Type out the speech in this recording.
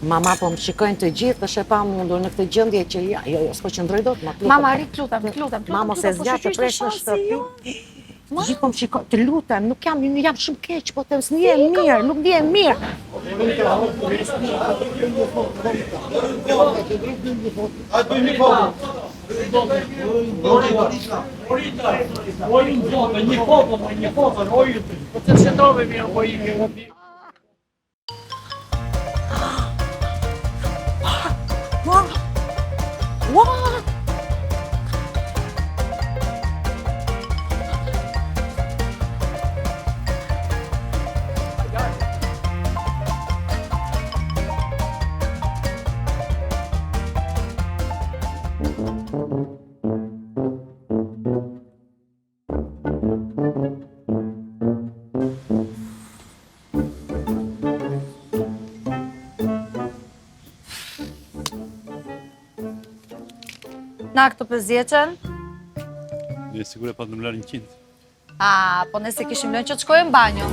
Mama po më shikojnë të gjithë dhe shepa mundur në këtë gjendje që jo, s'po qëndroj dot, ma lutem. Mama, rrit, lutem. Mama, se zgjat të presh në shtëpi. Të gjithë po më shikojnë, të lutem, nuk jam shumë keq, po të s'ndihem mirë, nuk ndihem mirë. Na këto 50-ën? Je sigur e pa të më larë 100. Po nëse kishim lënë që të shkojmë në banjo.